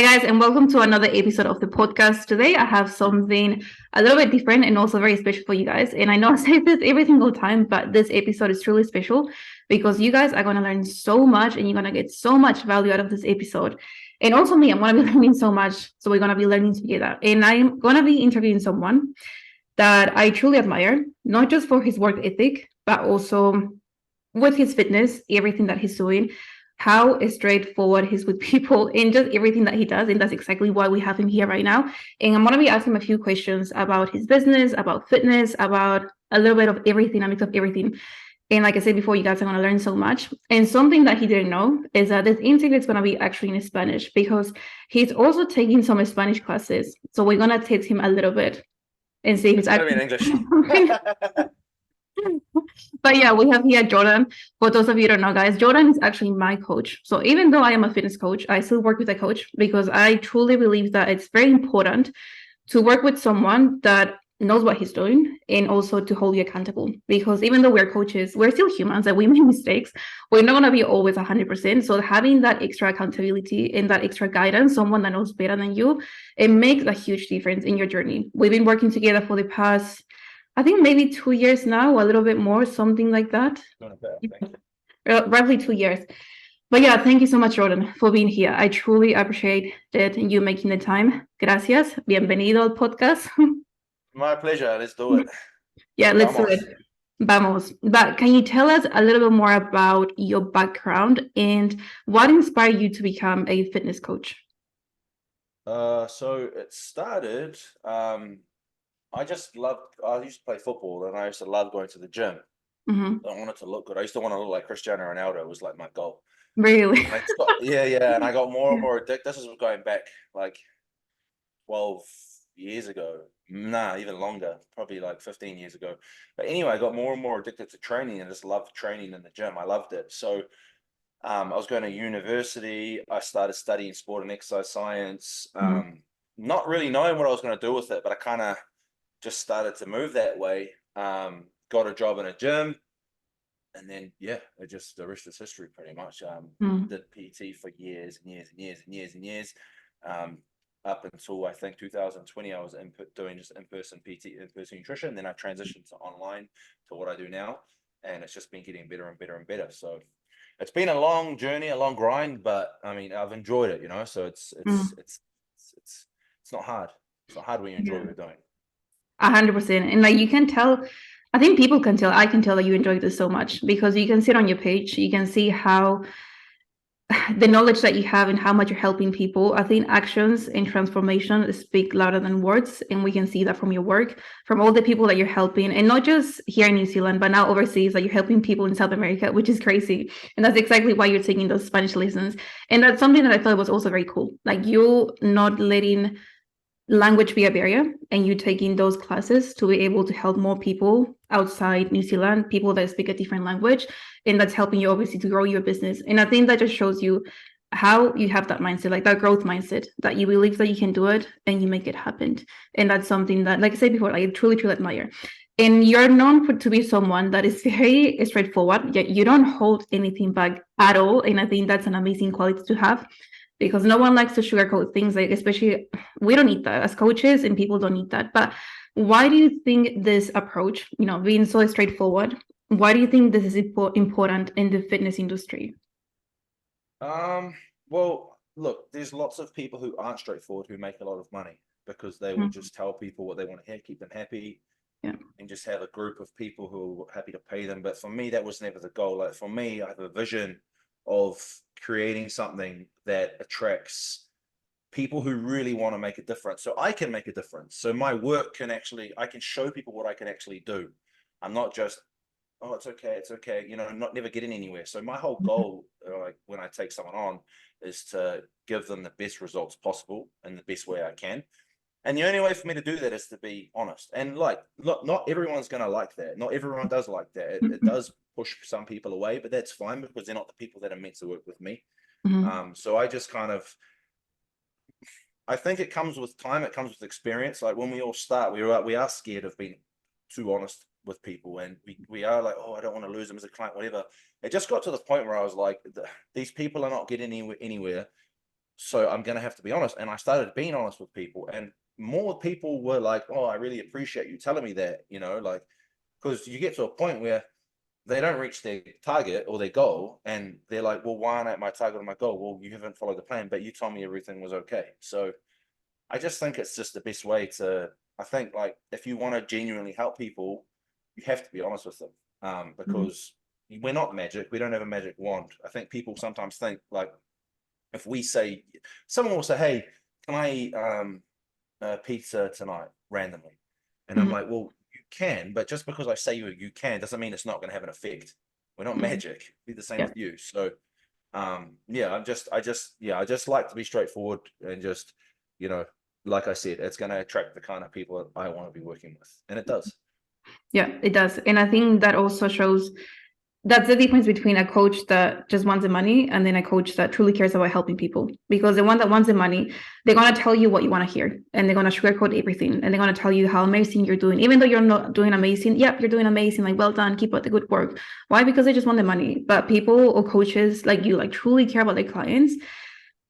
Hi, guys, and welcome to another episode of the podcast. Today, I have something a little bit different and also very special for you guys. And I know I say this every single time, but this episode is truly special because you guys are going to learn so much and you're going to get so much value out of this episode. And also, me, I'm going to be learning so much. So, we're going to be learning together. And I'm going to be interviewing someone that I truly admire, not just for his work ethic, but also with his fitness, everything that he's doing, how straightforward he's with people, and just everything that he does. And that's exactly why we have him here right now. And I'm going to be asking him a few questions about his business, about fitness, about a little bit of everything, a mix of everything. And like I said before, you guys are going to learn so much. And something that he didn't know is that this interview is going to be actually in Spanish because he's also taking some Spanish classes. So we're going to test him a little bit and see if it's Gotta be in actually. English. But yeah, we have here Jordan. For those of you who don't know, guys, Jordan is actually my coach. So even though I am a fitness coach, I still work with a coach because I truly believe that it's very important to work with someone that knows what he's doing and also to hold you accountable. Because even though we're coaches, we're still humans and we make mistakes. We're not going to be always 100%. So having that extra accountability and that extra guidance, someone that knows better than you, it makes a huge difference in your journey. We've been working together for the past, I think maybe 2 years now, a little bit more, something like that. Thank you. Roughly 2 years. But yeah, thank you so much, Jordan, for being here. I truly appreciate that you making the time. Gracias. Bienvenido al podcast. My pleasure. Let's do it. Yeah, let's do it. Vamos. Vamos. But can you tell us a little bit more about your background and what inspired you to become a fitness coach? So it started, I used to play football and I used to love going to the gym. Hmm. I wanted to look good. I used to want to look like Cristiano Ronaldo was like my goal. Really? And yeah, and I got more and more addicted. This is going back like 12 years ago. Nah, even longer, probably like 15 years ago. But anyway, I got more and more addicted to training and just loved training in the gym. I loved it. So I was going to university. I started studying sport and exercise science, Mhm. not really knowing what I was going to do with it, but I kind of just started to move that way. Got a job in a gym, and then yeah, the rest is history pretty much. Mhm. Did PT for years and years and years and years and years, up until I think 2020. I was doing just in-person PT, in-person nutrition. Then I transitioned to online to what I do now, and it's just been getting better and better and better. So it's been a long journey, a long grind, but I mean, I've enjoyed it, So Mhm. it's not hard. It's not hard when you enjoy Yeah. what you're doing. 100%. And like you can tell, I think people can tell, I can tell that you enjoy this so much because you can see it on your page. You can see how the knowledge that you have and how much you're helping people. I think actions and transformation speak louder than words. And we can see that from your work, from all the people that you're helping, and not just here in New Zealand, but now overseas, that you're helping people in South America, which is crazy. And that's exactly why you're taking those Spanish lessons. And that's something that I thought was also very cool. Like you not letting language be a barrier and you taking those classes to be able to help more people outside New Zealand, people that speak a different language, and that's helping you obviously to grow your business. And I think that just shows you how you have that mindset, like that growth mindset, that you believe that you can do it and you make it happen. And that's something that, like I said before, I truly, truly admire. And you're known to be someone that is very straightforward, yet you don't hold anything back at all. And I think that's an amazing quality to have because no one likes to sugarcoat things, like especially we don't need that as coaches and people don't need that. But why do you think this approach, being so straightforward, why do you think this is important in the fitness industry? Um, well, look, there's lots of people who aren't straightforward who make a lot of money because they will Mhm. just tell people what they want to hear, keep them happy, Yeah. and just have a group of people who are happy to pay them. But for me, that was never the goal. Like for me, I have a vision of creating something that attracts people who really want to make a difference. So I can make a difference. So my work I can show people what I can actually do. I'm not just, oh, it's okay, not never getting anywhere. So my whole goal, like when I take someone on, is to give them the best results possible in the best way I can. And the only way for me to do that is to be honest. And like, look, not everyone's going to like that. Not everyone does like that. It Mhm. does push some people away, but that's fine because they're not the people that are meant to work with me. Mhm. So I just kind of, I think it comes with time. It comes with experience. Like when we all start, we are scared of being too honest with people, and we are like, oh, I don't want to lose them as a client, whatever. It just got to the point where I was like, these people are not getting anywhere. So I'm going to have to be honest. And I started being honest with people, and more people were like, oh, I really appreciate you telling me that, you know, like, because you get to a point where they don't reach their target or their goal, and they're like, well, why aren't I at my target or my goal? Well, you haven't followed the plan, but you told me everything was okay. So I just think it's just the best way to, I think, like, if you want to genuinely help people, you have to be honest with them, Mhm. because we're not magic. We don't have a magic wand. I think people sometimes think, like, if we say, someone will say, hey, can I pizza tonight randomly? And I'm Mhm. like, well, you can, but just because I say you can doesn't mean it's not going to have an effect. We're not Mhm. magic. Be the same Yeah. with you. So yeah, I just like to be straightforward and just, you know, like I said, it's going to attract the kind of people that I want to be working with, and it does. Yeah, it does. And I think that also shows that's the difference between a coach that just wants the money and then a coach that truly cares about helping people. Because the one that wants the money, they're going to tell you what you want to hear, and they're going to sugarcoat everything, and they're going to tell you how amazing you're doing, even though you're not doing amazing. Yeah, you're doing amazing, like, well done, keep up the good work. Why? Because they just want the money. But people or coaches like you, like, truly care about their clients,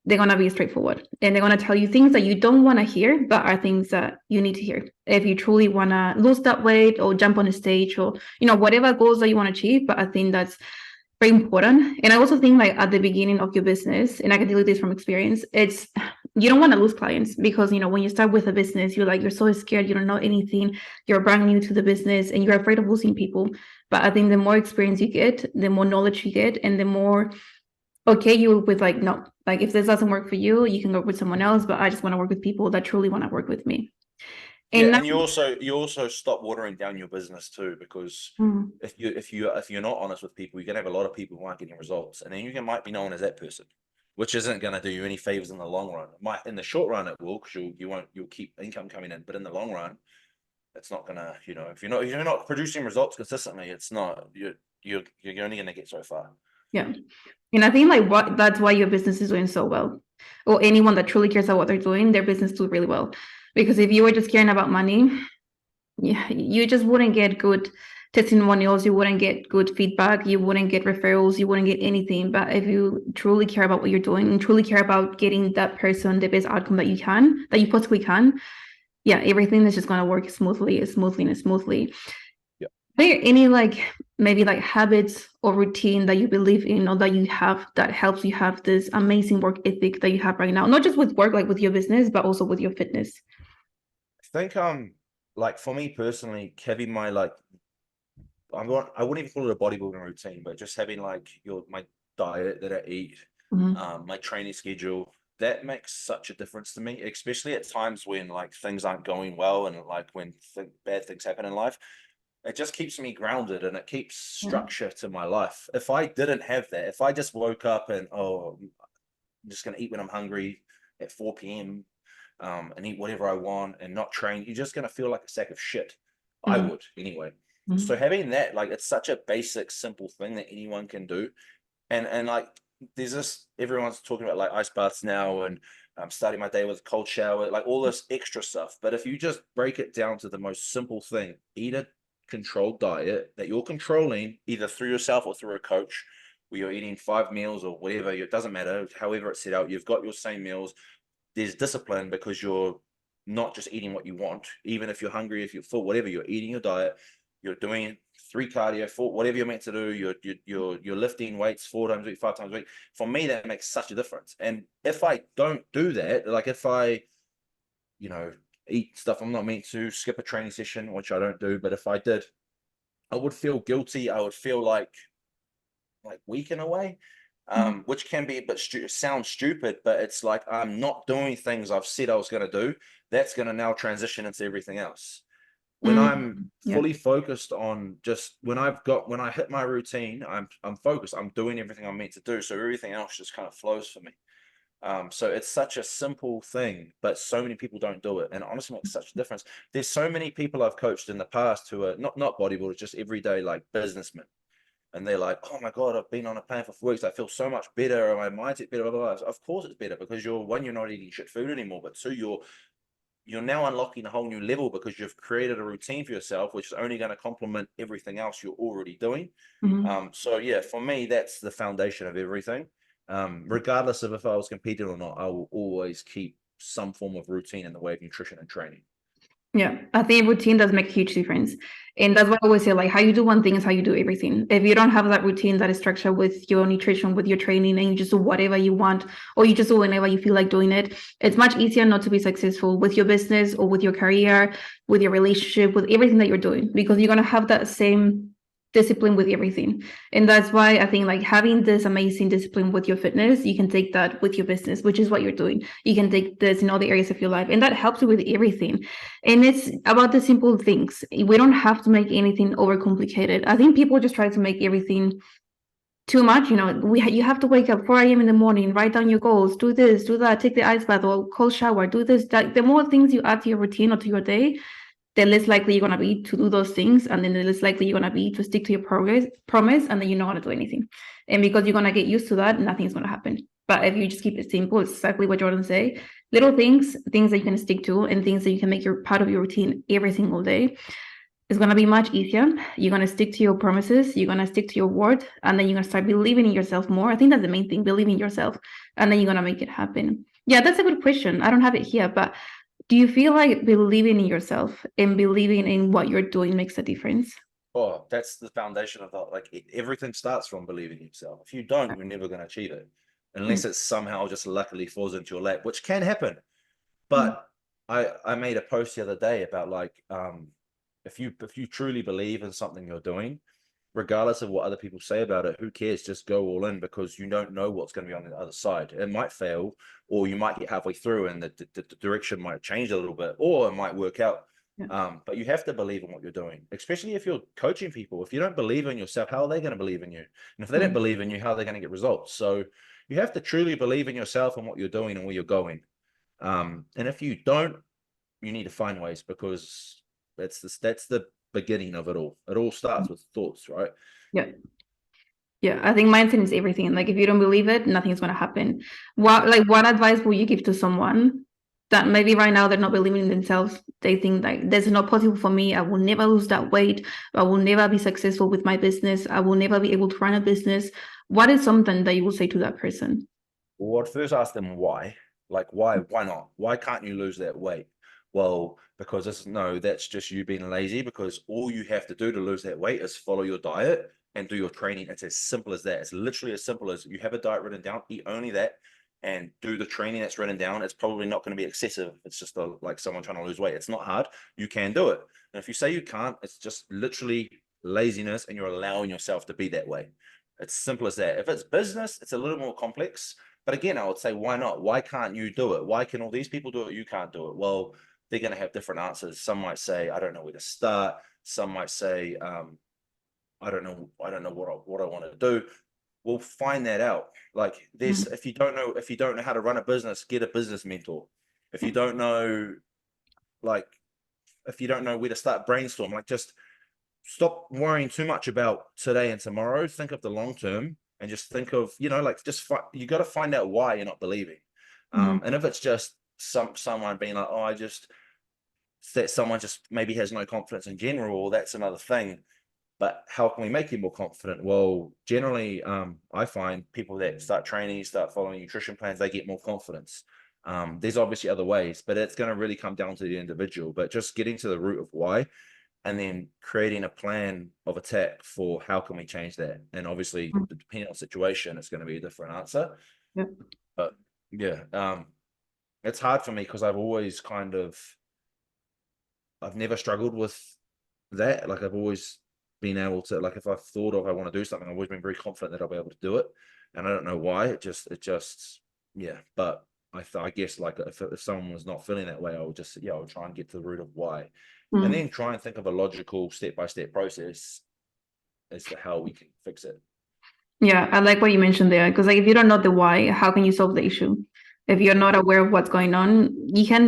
they're going to be straightforward, and they're going to tell you things that you don't want to hear but are things that you need to hear if you truly want to lose that weight or jump on a stage, or whatever goals that you want to achieve. But I think that's very important. And I also think, like, at the beginning of your business, and I can tell you this from experience, it's, you don't want to lose clients, because when you start with a business, you're so scared, you don't know anything, you're brand new to the business, and you're afraid of losing people. But I think the more experience you get, the more knowledge you get, and the more okay you with, like, no, like, if this doesn't work for you, you can work with someone else, but I just want to work with people that truly want to work with me. Yeah, And now, and you also stop watering down your business too, because mm, if you're not honest with people, you're gonna have a lot of people who aren't getting results, and then might be known as that person, which isn't gonna do you any favors in the long run. It might, in the short run, it will, because you'll keep income coming in, but in the long run, it's not gonna, if you're not producing results consistently, it's not, you're only gonna get so far. yeah. And I think, like, what that's why your business is doing so well, or anyone that truly cares about what they're doing, their business do really well. Because if you were just caring about money, yeah, you just wouldn't get good testimonials, you wouldn't get good feedback, you wouldn't get referrals, you wouldn't get anything. But if you truly care about what you're doing and truly care about getting that person the best outcome that you possibly can, yeah, everything is just going to work smoothly. Yeah. Are there any, like, maybe, like, habits or routine that you believe in, or that you have, that helps you have this amazing work ethic that you have right now, not just with work, like with your business, but also with your fitness? I think like, for me personally, having my, like, I wouldn't even call it a bodybuilding routine, but just having, like, my diet that I eat, Mhm. my training schedule, that makes such a difference to me, especially at times when, like, things aren't going well, and, like, when bad things happen in life. It just keeps me grounded, and it keeps Yeah. structure to my life. If I didn't have that, if I just woke up and, oh, I'm just gonna eat when I'm hungry at 4 p.m. And eat whatever I want and not train, you're just gonna feel like a sack of shit. I Mhm. would anyway. So Mhm. having that, like, it's such a basic, simple thing that anyone can do. And like, there's this, everyone's talking about, like, ice baths now, and starting my day with a cold shower, like all this extra stuff. But if you just break it down to the most simple thing, eat a controlled diet that you're controlling either through yourself or through a coach, where you're eating 5 meals or whatever, it doesn't matter, however it's set out, you've got your same meals. There's discipline, because you're not just eating what you want. Even if you're hungry, if you're full, whatever, you're eating your diet. You're doing 3 cardio, 4, whatever you're meant to do. You're lifting weights 4 times a week, 5 times a week. For me, that makes such a difference. And if I don't do that, like, if I, you know, eat stuff I'm not meant to, skip a training session, which I don't do, but if I did, I would feel guilty. I would feel like weak in a way, Mhm. which can be a bit sound stupid, but it's like, I'm not doing things I've said I was going to do. That's going to now transition into everything else. When I'm Mhm. Yeah. fully focused on, just when I hit my routine, I'm focused. I'm doing everything I'm meant to do. So everything else just kind of flows for me. So it's such a simple thing, but so many people don't do it, and it honestly makes such a difference. There's so many people I've coached in the past who are not bodybuilders, just everyday, like, businessmen, and they're like, "Oh my god, I've been on a plan for 4 weeks. I feel so much better. My mindset better." Blah, blah, blah. Of course, it's better, because you're not eating shit food anymore. But two, you're now unlocking a whole new level, because you've created a routine for yourself, which is only going to complement everything else you're already doing. Mhm. So yeah, for me, that's the foundation of everything. Regardless of if I was competing or not, I will always keep some form of routine in the way of nutrition and training. Yeah, I think routine does make a huge difference. And that's what I always say, like how you do one thing is how you do everything. If you don't have that routine that is structured with your nutrition, with your training, and you just do whatever you want, or you just do whenever you feel like doing it, it's much easier not to be successful with your business or with your career, with your relationship, with everything that you're doing, because you're going to have that same discipline with everything. And that's why I think like having this amazing discipline with your fitness, you can take that with your business, which is what you're doing. You can take this in all the areas of your life, and that helps you with everything. And it's about the simple things. We don't have to make anything overcomplicated. I think people just try to make everything too much. You have to wake up 4 a.m. in the morning, write down your goals, do this, do that, take the ice bath or cold shower, do this, that. The more things you add to your routine or to your day, the less likely you're going to be to do those things, and then the less likely you're going to be to stick to your promise, and then you're not going to do anything. And because you're going to get used to that, nothing's going to happen. But if you just keep it simple, it's exactly what Jordan say. Little things that you can stick to, and things that you can make your part of your routine every single day. It's going to be much easier. You're going to stick to your promises. You're going to stick to your word, and then you're going to start believing in yourself more. I think that's the main thing, believing in yourself, and then you're going to make it happen. Yeah, that's a good question. I don't have it here, but do you feel like believing in yourself and believing in what you're doing makes a difference? Oh, that's the foundation of that. Like everything starts from believing in yourself. If you don't, you're never going to achieve it, unless it somehow just luckily falls into your lap, which can happen. But I made a post the other day about like if you truly believe in something you're doing, regardless of what other people say about it, who cares? Just go all in, because you don't know what's going to be on the other side. It might fail, or you might get halfway through and the direction might change a little bit, or it might work out. But you have to believe in what you're doing, especially if you're coaching people. If you don't believe in yourself, how are they going to believe in you? And if they don't believe in you, how are they going to get results? So you have to truly believe in yourself and what you're doing and where you're going. And if you don't, you need to find ways, because that's the beginning of it all. It all starts with thoughts, right? Yeah, I think mindset is everything. Like if you don't believe it, nothing's going to happen. What advice will you give to someone that maybe right now they're not believing in themselves? They think like this is not possible for me. I will never lose that weight. I will never be successful with my business. I will never be able to run a business. What is something that you will say to that person? Well, I'd first ask them why. Like, why not? Why can't you lose that weight? Well, because that's just you being lazy, because all you have to do to lose that weight is follow your diet and do your training. It's as simple as that. It's literally as simple as you have a diet written down, eat only that, and do the training that's written down. It's probably not going to be excessive. It's just like someone trying to lose weight. It's not hard. You can do it. And if you say you can't, it's just literally laziness, and you're allowing yourself to be that way. It's simple as that. If it's business, it's a little more complex. But again, I would say, why not? Why can't you do it? Why can all these people do it? You can't do it. Well, they're going to have different answers. Some might say, I don't know where to start. Some might say, I don't know what I want to do. We'll find that out. Like this, if you don't know how to run a business, get a business mentor. If you don't know, if you don't know where to start, brainstorm. Like, just stop worrying too much about today and tomorrow. Think of the long term, and just think of, you got to find out why you're not believing. And if it's just someone being like, oh, that someone just maybe has no confidence in general, that's another thing. But how can we make you more confident? Well, generally, I find people that start training, start following nutrition plans, they get more confidence. There's obviously other ways, but it's going to really come down to the individual. But just getting to the root of why, and then creating a plan of attack for how can we change that. And obviously, depending on the situation, it's going to be a different answer. But yeah, it's hard for me because I've never struggled with that. Like, I've always been able to, like, if I've thought of I want to do something, I've always been very confident that I'll be able to do it. And I don't know why. It just yeah. But I guess, like, if someone was not feeling that way, I would just I would try and get to the root of why, and then try and think of a logical step-by-step process as to how we can fix it. Yeah, I like what you mentioned there, because like if you don't know the why, how can you solve the issue? If you're not aware of what's going on, you're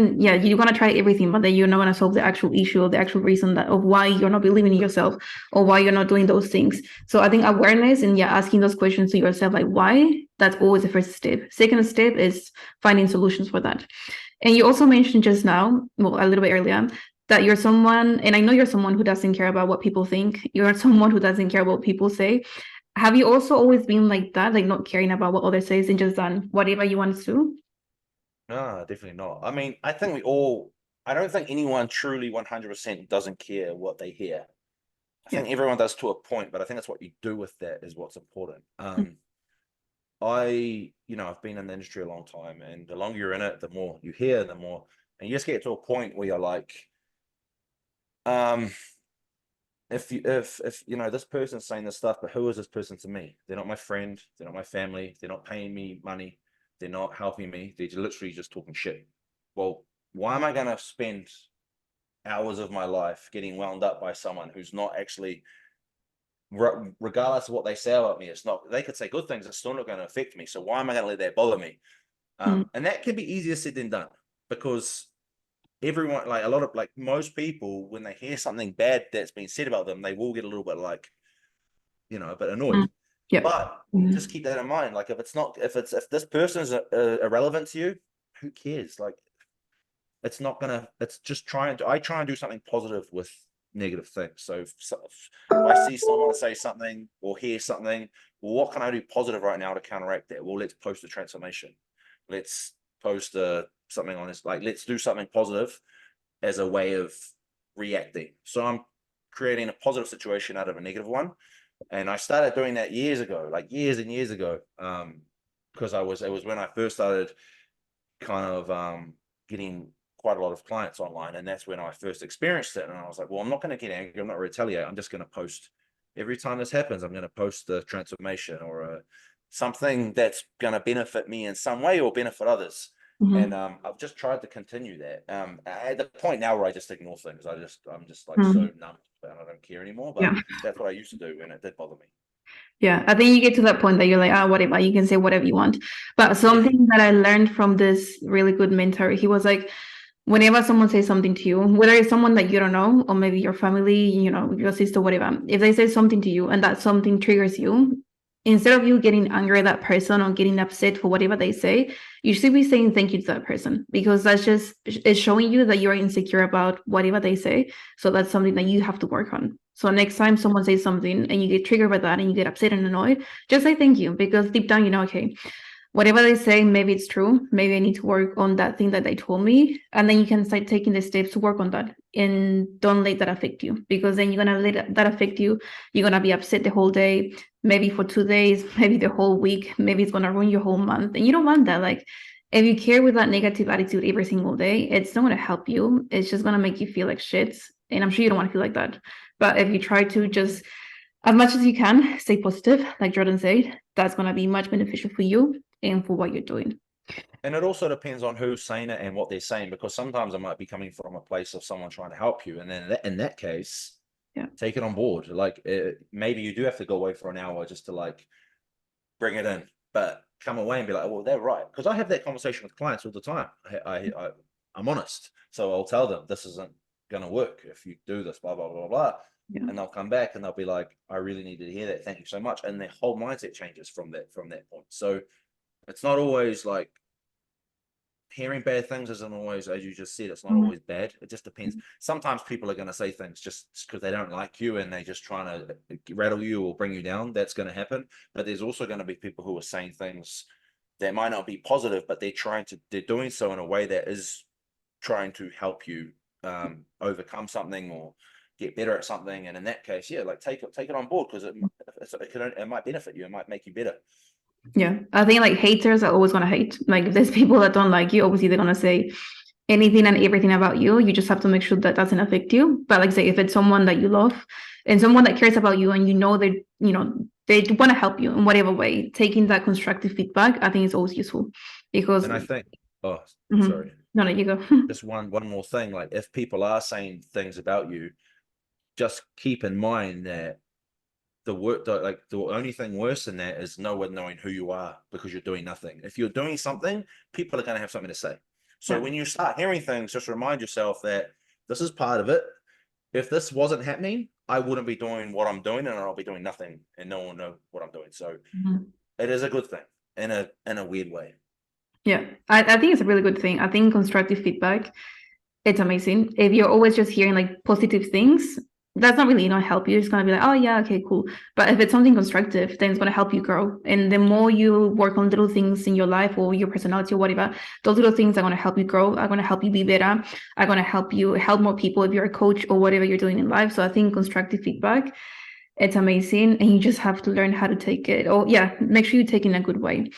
gonna try everything, but then you're not gonna solve the actual issue or the actual reason of why you're not believing in yourself or why you're not doing those things. So I think awareness and asking those questions to yourself, like why, that's always the first step. Second step is finding solutions for that. And you also mentioned just now, well, a little bit earlier, that you're someone, and I know you're someone who doesn't care about what people think. You're someone who doesn't care about what people say. Have you also always been like that, like not caring about what others says and just done whatever you want to do? No, definitely not. I mean, I don't think anyone truly 100% doesn't care what they hear. I Yeah. think everyone does to a point, but I think that's what you do with that is what's important. Mm, I've been in the industry a long time, and the longer you're in it, the more you hear, the more, and you just get to a point where you're like, um, if this person's saying this stuff, but who is this person to me? They're not my friend, they're not my family, they're not paying me money, they're not helping me, they're literally just talking shit. Well, why am I gonna spend hours of my life getting wound up by someone who's not actually, regardless of what they say about me, it's not, they could say good things, it's still not going to affect me. So why am I going to let that bother me? mm, And that can be easier said than done, because everyone, like a lot of, like most people, when they hear something bad that's been said about them, they will get a little bit like, a bit mm. annoyed. Yep. But just Mm, keep that in mind. Like if this person is irrelevant to you, who cares? Like it's not gonna, it's just I try and do something positive with negative things. So if I see someone say something or hear something, well, what can I do positive right now to counteract that? Well, let's post a transformation. Let's post something on this, like let's do something positive as a way of reacting. So I'm creating a positive situation out of a negative one. And I started doing that years ago, like years and years ago. Because it was when I first started kind of getting quite a lot of clients online, and that's when I first experienced it. And I was like, well, I'm not going to get angry, I'm not retaliate, I'm just going to post every time this happens, I'm going to post the transformation or something that's going to benefit me in some way or benefit others. And mhm, I've just tried to continue that. At the point now where I just ignore things, I'm just like so mm. numb and I don't care anymore. Yeah. But that's what I used to do, and it did bother me. Yeah, I think you get to that point that you're like, ah, whatever, you can say whatever you want. But Yeah. something that I learned from this really good mentor, he was like, whenever someone says something to you, whether it's someone that you don't know, or maybe your family, your sister, whatever, if they say something to you and that something triggers you, instead of you getting angry at that person or getting upset for whatever they say, you should be saying thank you to that person, because that's just, it's showing you that you're insecure about whatever they say. So that's something that you have to work on. So next time someone says something and you get triggered by that and you get upset and annoyed, just say thank you, because deep down, okay, whatever they say, maybe it's true. Maybe I need to work on that thing that they told me. And then you can start taking the steps to work on that. And don't let that affect you, because then you're going to let that affect you. You're going to be upset the whole day, maybe for 2 days, maybe the whole week. Maybe it's going to ruin your whole month. And you don't want that. Like, if you care with that negative attitude every single day, it's not going to help you. It's just going to make you feel like shit. And I'm sure you don't want to feel like that. But if you try to just, as much as you can, stay positive, like Jordan said, that's going to be much beneficial for you and for what you're doing. And it also depends on who's saying it and what they're saying, because sometimes it might be coming from a place of someone trying to help you. And then in that case, Yeah. take it on board. Like maybe you do have to go away for an hour just to like bring it in, but come away and be like, well, they're right. Because I have that conversation with clients all the time. I'm honest. So I'll tell them this isn't going to work if you do this, blah, blah, blah, blah. Yeah. And they'll come back and they'll be like, I really needed to hear that. Thank you so much. And their whole mindset changes from that point. So it's not always like, hearing bad things isn't always, as you just said, it's not Mhm. always bad. It just depends. Sometimes people are going to say things just because they don't like you and they just trying to rattle you or bring you down. That's going to happen. But there's also going to be people who are saying things that might not be positive, but they're doing so in a way that is trying to help you overcome something or get better at something. And in that case, yeah, like take it on board, because it might benefit you. It might make you better. Yeah. I think like haters are always gonna hate. Like if there's people that don't like you, obviously they're gonna say anything and everything about you. You just have to make sure that doesn't affect you. But like say if it's someone that you love and someone that cares about you and they want to help you in whatever way, taking that constructive feedback, I think is always useful because And I think, oh, Mhm. sorry. No, no, you go. Just one more thing, like if people are saying things about you, just keep in mind that the only thing worse than that is no one knowing who you are because you're doing nothing. If you're doing something, people are going to have something to say. So Yeah. when you start hearing things, just remind yourself that this is part of it. If this wasn't happening, I wouldn't be doing what I'm doing, and I'll be doing nothing, and no one will know what I'm doing. So Mhm. it is a good thing in a weird way. Yeah. I think it's a really good thing. I think constructive feedback, it's amazing. If you're always just hearing like positive things, that's not really going to help you. It's going to be like, oh yeah, okay, cool. But if it's something constructive, then it's going to help you grow. And the more you work on little things in your life or your personality or whatever, those little things are going to help you grow, are going to help you be better, are going to help you help more people if you're a coach or whatever you're doing in life. So I think constructive feedback, it's amazing. And you just have to learn how to take it. Or yeah, make sure you take it in a good way.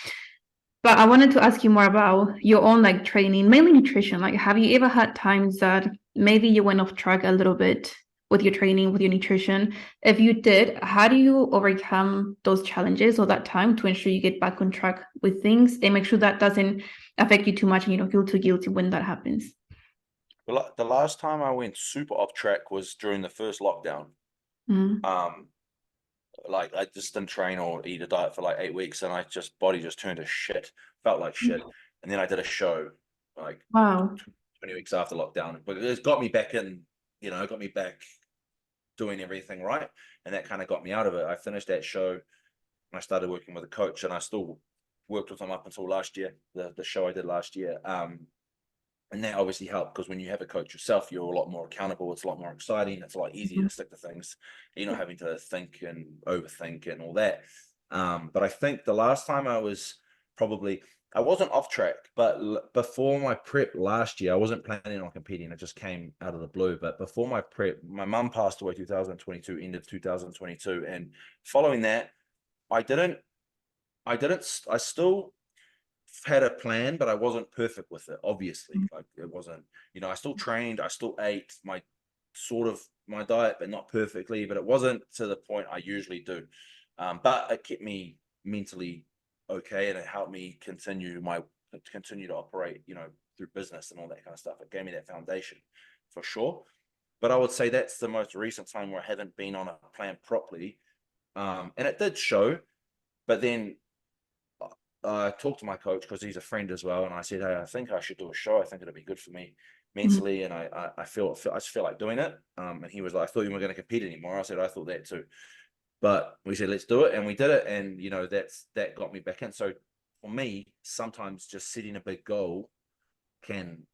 But I wanted to ask you more about your own like training, mainly nutrition. Like, have you ever had times that maybe you went off track a little bit with your training, with your nutrition? If you did, how do you overcome those challenges or that time to ensure you get back on track with things and make sure that doesn't affect you too much and you don't feel too guilty when that happens? Well, the last time I went super off track was during the first lockdown. Mm. Like I just didn't train or eat a diet for like 8 weeks, and body just turned to shit, felt like shit. And then I did a show like Wow. 20 weeks after lockdown, but it got me back in, it got me back doing everything right, and that kind of got me out of it. I finished that show and I started working with a coach, and I still worked with him up until last year, the show I did last year. And that obviously helped because when you have a coach yourself, you're a lot more accountable. It's a lot more exciting. It's a lot easier to stick to things. You're not having to think and overthink and all that. But I think the last time I wasn't off track, but before my prep last year, I wasn't planning on competing. It just came out of the blue. But before my prep, my mum passed away 2022, end of 2022. And following that, I still had a plan, but I wasn't perfect with it. Obviously, like it wasn't, I still trained, I still ate my diet, but not perfectly, but it wasn't to the point I usually do. But it kept me mentally okay, and it helped me continue to operate, through business and all that kind of stuff. It gave me that foundation for sure. But I would say that's the most recent time where I haven't been on a plan properly. And it did show, but then I talked to my coach because he's a friend as well, and I said, "Hey, I think I should do a show. I think it'll be good for me mentally, and I just feel like doing it." And he was like, "I thought you weren't going to compete anymore." I said, "I thought that too," but we said, "Let's do it," and we did it, and that got me back in. So for me, sometimes just setting a big goal can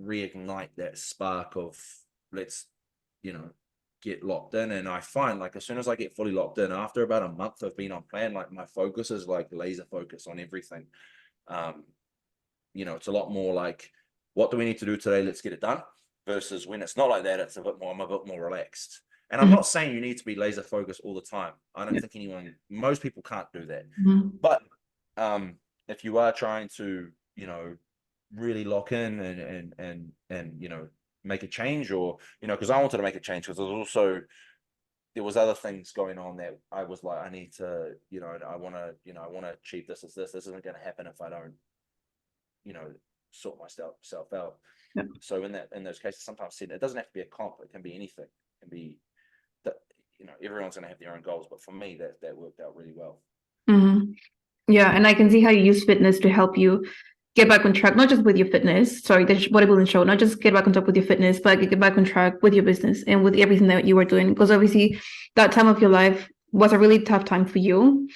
reignite that spark of let's you know get locked in. And I find like as soon as I get fully locked in, after about a month of being on plan, like my focus is like laser focus on everything. um it's a lot more like, what do we need to do today, let's get it done, versus when it's not like that, I'm a bit more relaxed. And I'm not saying you need to be laser focused all the time. I don't think most people can't do that. But if you are trying to really lock in and make a change, or because I wanted to make a change, because there was other things going on that I was like, I need to, I want to achieve this isn't going to happen if I don't sort myself out. Yeah. So in those cases, sometimes it doesn't have to be a comp, it can be anything. It can be that everyone's going to have their own goals, but for me that worked out really well. Yeah, and I can see how you use fitness to help you get back on track, not just with your fitness, sorry, the bodybuilding show, not just get back on track with your fitness, but get back on track with your business and with everything that you were doing. Because obviously that time of your life was a really tough time for you.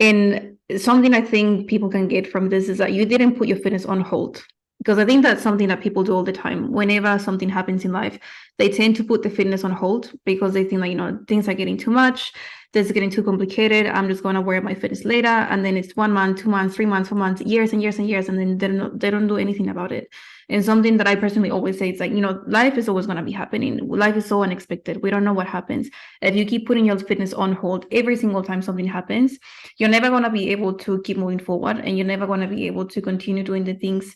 And something I think people can get from this is that you didn't put your fitness on hold. Because I think that's something that people do all the time. Whenever something happens in life, they tend to put the fitness on hold because they think like, things are getting too much. This is getting too complicated. I'm just going to worry about my fitness later. And then it's 1 month, 2 months, 3 months, 4 months, years and years and years. And then they don't do anything about it. And something that I personally always say is like, life is always going to be happening. Life is so unexpected. We don't know what happens. If you keep putting your fitness on hold every single time something happens, you're never going to be able to keep moving forward. And you're never going to be able to continue doing the things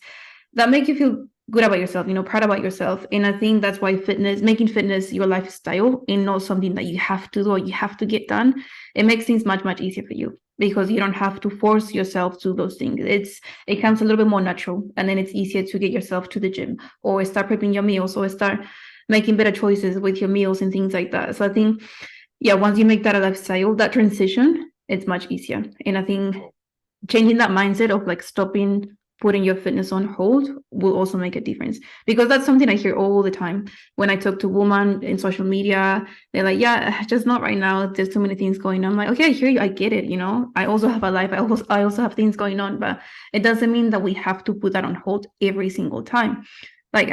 that make you feel good about yourself, proud about yourself. And I think that's why making fitness your lifestyle and not something that you have to do or you have to get done, it makes things much, much easier for you because you don't have to force yourself to do those things. It comes a little bit more natural, and then it's easier to get yourself to the gym or start prepping your meals or start making better choices with your meals and things like that. So I think, once you make that a lifestyle, that transition, it's much easier. And I think changing that mindset of like stopping putting your fitness on hold will also make a difference, because that's something I hear all the time when I talk to women in social media. They're like, yeah, just not right now, there's too many things going on. I'm like, okay, I hear you, I get it. I also have a life, I also have things going on, but it doesn't mean that we have to put that on hold every single time. Like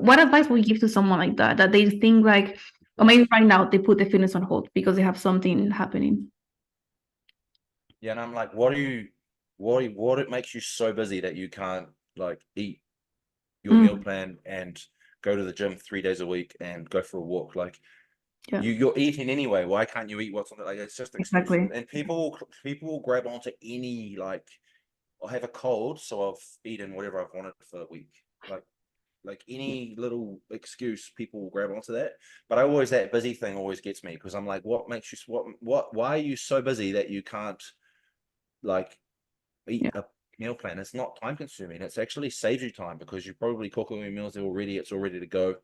what advice would you give to someone like that they think like, Or maybe right now they put the fitness on hold because they have something happening. Yeah, and I'm like, what it makes you so busy that you can't like eat your meal plan and go to the gym 3 days a week and go for a walk? Like Yeah, you're eating anyway. Why can't you eat what's on it? Like it's just excuses. exactly. And people will grab onto any like, I have a cold, so I've eaten whatever I've wanted for the week. Like any little excuse, people will grab onto that. But I always, that busy thing always gets me, because I'm like, what makes you why are you so busy that you can't like eat Yeah. a meal plan? It's not time consuming. It's actually saves you time, because you're probably cooking your meals already. It's all ready to go,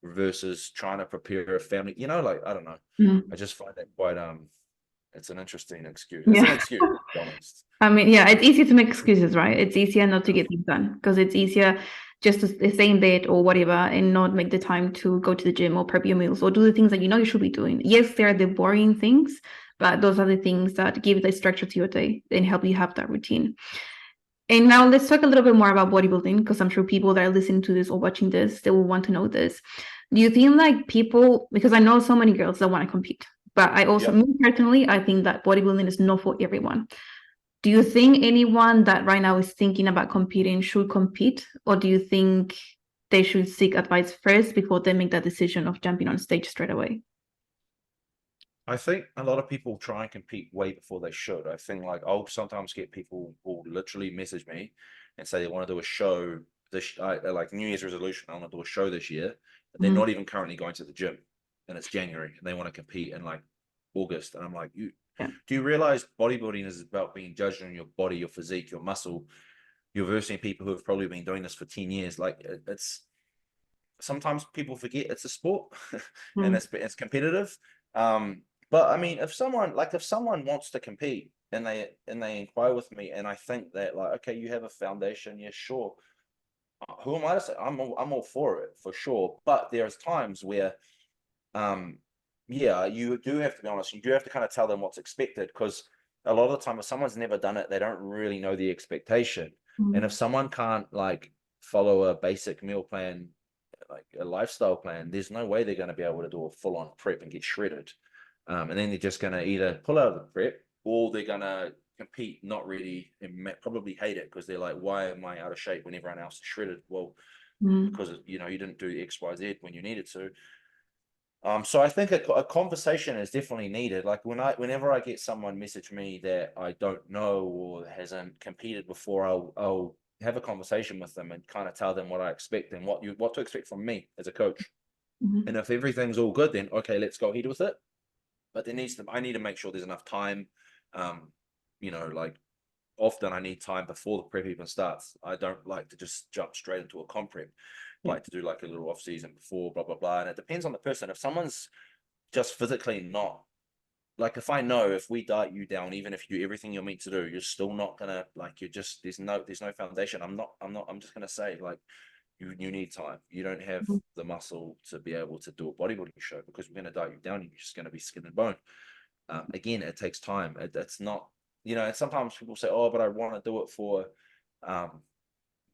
versus trying to prepare a family. Like, I don't know. Mhm. I just find that quite it's an interesting excuse. It's an Yeah. excuse, to be honest. I mean, yeah, it's easy to make excuses, right? It's easier not to get things done because it's easier just to stay in bed or whatever and not make the time to go to the gym or prep your meals or do the things that you know you should be doing. Yes, they're the boring things, but those are the things that give the structure to your day and help you have that routine. And now let's talk a little bit more about bodybuilding, because I'm sure people that are listening to this or watching this, they will want to know this. Do you think like people, because I know so many girls that want to compete, but I also, Yep. me personally, I think that bodybuilding is not for everyone. Do you think anyone that right now is thinking about competing should compete, or do you think they should seek advice first before they make that decision of jumping on stage straight away? I think a lot of people try and compete way before they should. I think like I'll sometimes get people who literally message me and say they want to do a show this like New Year's resolution. I want to do a show this year. And they're Mhm. not even currently going to the gym, and it's January and they want to compete in like August. And I'm like, Yeah. do you realize bodybuilding is about being judged on your body, your physique, your muscle? You're versing people who have probably been doing this for 10 years. Like it's sometimes people forget it's a sport and Mm. it's competitive. But I mean, if someone wants to compete and they inquire with me, and I think that like, okay, you have a foundation, yeah, sure. Who am I to say? I'm all for it for sure. But there's times where um yeah, you do have to be honest. You do have to kind of tell them what's expected, because a lot of the time, if someone's never done it, they don't really know the expectation. And if Mm. someone can't like follow a basic meal plan, like a lifestyle plan, there's no way they're going to be able to do a full-on prep and get shredded. And then they're just going to either pull out of the prep, or they're going to compete not really, and probably hate it, because they're like, why am I out of shape when everyone else is shredded? Well, Mm. because you didn't do XYZ when you needed to. So I think a conversation is definitely needed. Like whenever I get someone message me that I don't know or hasn't competed before, I'll have a conversation with them and kind of tell them what I expect and what to expect from me as a coach. Mhm. And if everything's all good, then okay, let's go ahead with it. But I need to make sure there's enough time. Um, like often I need time before the prep even starts. I don't like to just jump straight into a comp prep. I Yeah. like to do like a little off season before, blah blah blah. And it depends on the person. If someone's just physically not, like, if I know if we diet you down, even if you do everything you're meant to do, you're still not gonna, like, you're just, there's no foundation. I'm just gonna say, like, you need time. You don't have Mhm. the muscle to be able to do a bodybuilding show, because we're gonna diet you down and you're just gonna be skin and bone. Again, it takes time. It's not, and sometimes people say, oh, but I want to do it for um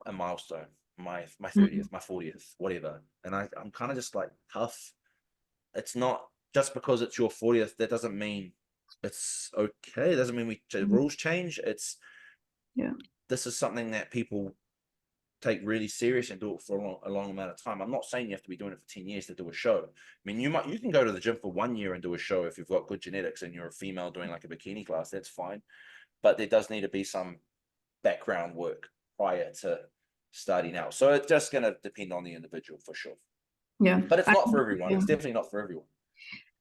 a milestone, my Mhm. 30th, my 40th, whatever. And I'm kind of just like, tough. It's not just because it's your 40th, that doesn't mean it's okay. It doesn't mean the Mhm. rules change. It's Yeah. This is something that people take really serious and do it for a long amount of time. I'm not saying you have to be doing it for 10 years to do a show. I mean, you can go to the gym for 1 year and do a show if you've got good genetics and you're a female doing like a bikini class. That's fine. But there does need to be some background work prior to starting out. So it's just going to depend on the individual for sure. Yeah. But it's I, not for everyone. yeah. It's definitely not for everyone.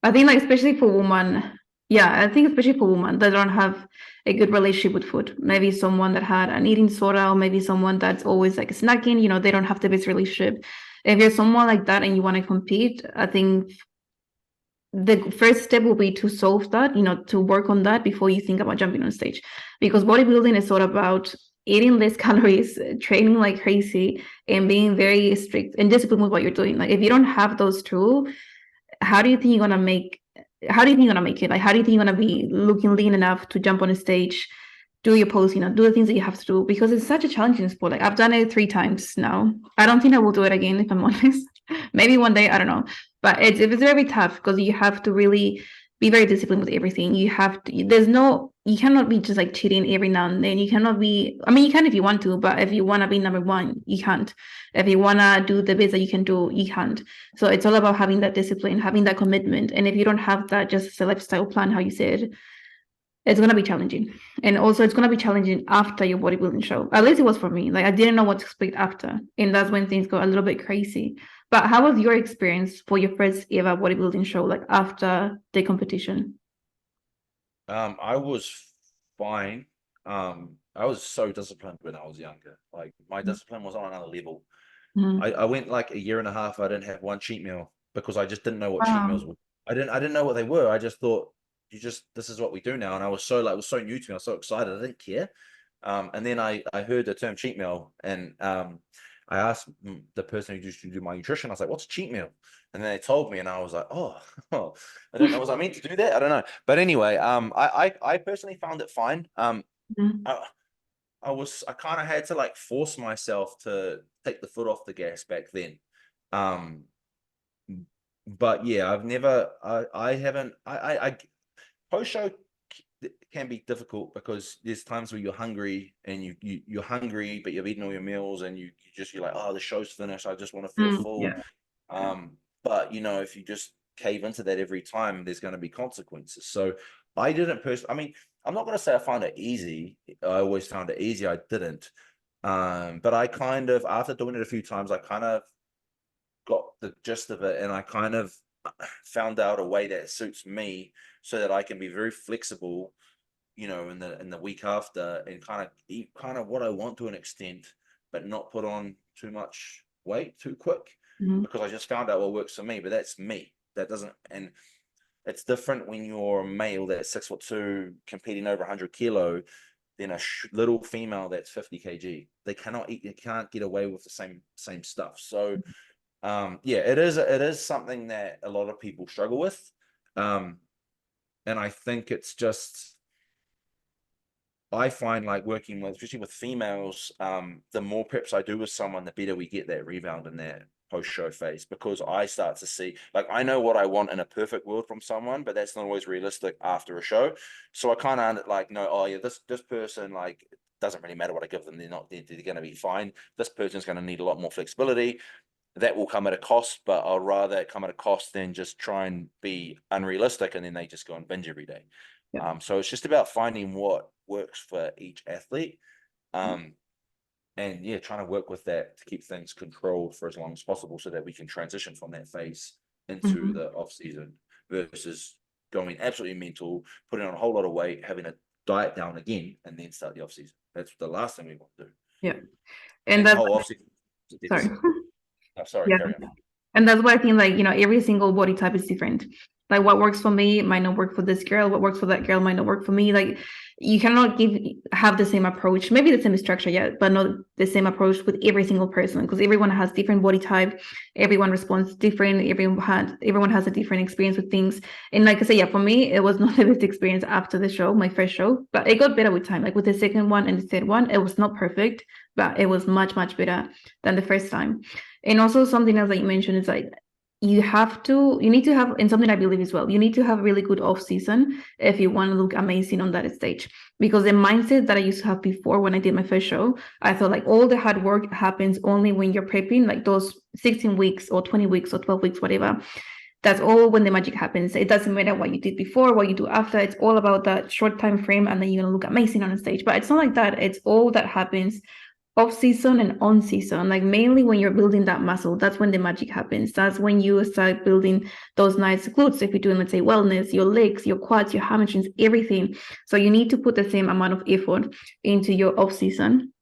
I think like especially for women, yeah, I think especially for women that don't have a good relationship with food. Maybe someone that had an eating disorder, or maybe someone that's always like snacking, they don't have the best relationship. If you're someone like that and you want to compete, I think the first step will be to solve that, to work on that before you think about jumping on stage. Because bodybuilding is all about eating less calories, training like crazy, and being very strict and disciplined with what you're doing. Like if you don't have those two, how do you think you're gonna make how do you think you're gonna make it? Like how do you think you're gonna be looking lean enough to jump on a stage, do your pose, do the things that you have to do? Because it's such a challenging sport. Like I've done it 3 times now. I don't think I will do it again, if I'm honest. Maybe one day, I don't know. But it's very tough because you have to really be very disciplined with everything. You have to, you cannot be just like cheating every now and then. You cannot be, I mean, you can if you want to, but if you want to be number one, you can't. If you want to do the best that you can do, you can't. So it's all about having that discipline, having that commitment. And if you don't have that, just a lifestyle plan, how you said, it's going to be challenging. And also it's going to be challenging after your bodybuilding show. At least it was for me. Like I didn't know what to expect after. And that's when things got a little bit crazy. But how was your experience for your first ever bodybuilding show, like after the competition? I was fine. I was so disciplined when I was younger. Like my discipline was on another level. Mhm. I went like a year and a half. I didn't have one cheat meal because I just didn't know what cheat Wow. meals were. I didn't know what they were. I just thought this is what we do now. And I was so like, it was so new to me. I was so excited. I didn't care. And then I heard the term cheat meal, and I asked the person who used to do my nutrition. I was like, "What's a cheat meal?" And then they told me, and I was like, "Oh, oh, I don't know. Was I meant to do that? I don't know." But anyway, I personally found it fine. Mhm. I, I kind of had to like force myself to take the foot off the gas back then. Um, but yeah, I haven't, I post show can be difficult because there's times where you're hungry and you're hungry, but you've eaten all your meals and you're like, oh, the show's finished. I just want to feel full. Yeah. But you know, if you just cave into that every time, there's going to be consequences. So I didn't personally, I mean, I'm not going to say I found it easy. I always found it easy. I didn't. But I kind of, after doing it a few times, I kind of got the gist of it, and I kind of found out a way that suits me so that I can be very flexible, you know, in the week after, and kind of eat kind of what I want to an extent, but not put on too much weight too quick, Mhm. because I just found out what works for me. But that's me. That doesn't, and it's different when you're a male that's 6'2" competing over 100 kilo than a little female that's 50 kg. They cannot eat. They can't get away with the same stuff. So yeah, it is something that a lot of people struggle with. Um, and I think it's just, I find like working with, especially with females, the more preps I do with someone, the better we get that rebound in that post-show phase, because I start to see, like, I know what I want in a perfect world from someone, but that's not always realistic after a show. So I kind of like know, oh yeah, this person, like, doesn't really matter what I give them, they're going to be fine. This person's going to need a lot more flexibility. That will come at a cost, but I'd rather it come at a cost than just try and be unrealistic and then they just go and binge every day. Yeah. So it's just about finding what works for each athlete. Um, and yeah, trying to work with that to keep things controlled for as long as possible so that we can transition from that phase into Mhm. the off season versus going absolutely mental, putting on a whole lot of weight, having a diet down again, and then start the off season. That's the last thing we want to do. Yeah. And And the that's, whole off season is a sorry. deficit. Oh, sorry, Yeah. carry on. And that's why I think, like, every single body type is different. Like what works for me might not work for this girl. What works for that girl might not work for me. Like you cannot have the same approach, maybe the same structure, yeah, but not the same approach with every single person, because everyone has different body type. Everyone responds different. Everyone has a different experience with things. And like I say, yeah, for me, it was not the best experience after the show, my first show, but it got better with time. Like with the second one and the third one, it was not perfect, but it was much, much better than the first time. And also something else that you mentioned is like you need to have, and something I believe as well, you need to have a really good off season if you want to look amazing on that stage. Because the mindset that I used to have before when I did my first show, I thought like all the hard work happens only when you're prepping, like those 16 weeks or 20 weeks or 12 weeks, whatever. That's all when the magic happens. It doesn't matter what you did before, what you do after. It's all about that short time frame, and then you're gonna look amazing on the stage. But it's not like that. It's all that happens off season and on season. Like mainly when you're building that muscle, that's when the magic happens. That's when you start building those nice glutes. If you're doing, let's say, wellness, your legs, your quads, your hamstrings, everything. So you need to put the same amount of effort into your off season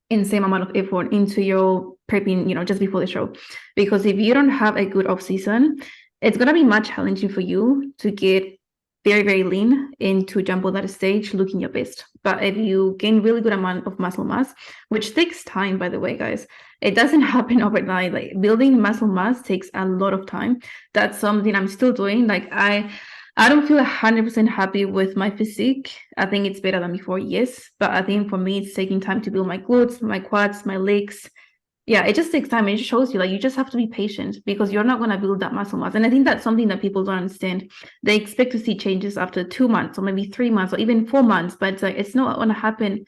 and same amount of effort into your prepping, just before the show. Because if you don't have a good off season, it's gonna be much challenging for you to get very, very lean and to jump on that stage looking your best. But if you gain really good amount of muscle mass, which takes time, by the way, guys, it doesn't happen overnight. Like building muscle mass takes a lot of time. That's something I'm still doing. Like I don't feel 100% happy with my physique. I think it's better than before, yes. But I think for me, it's taking time to build my glutes, my quads, my legs, Yeah, it just takes time. It shows you like you just have to be patient because you're not going to build that muscle mass. And I think that's something that people don't understand. They expect to see changes after 2 months or maybe 3 months or even 4 months, but it's like it's not going to happen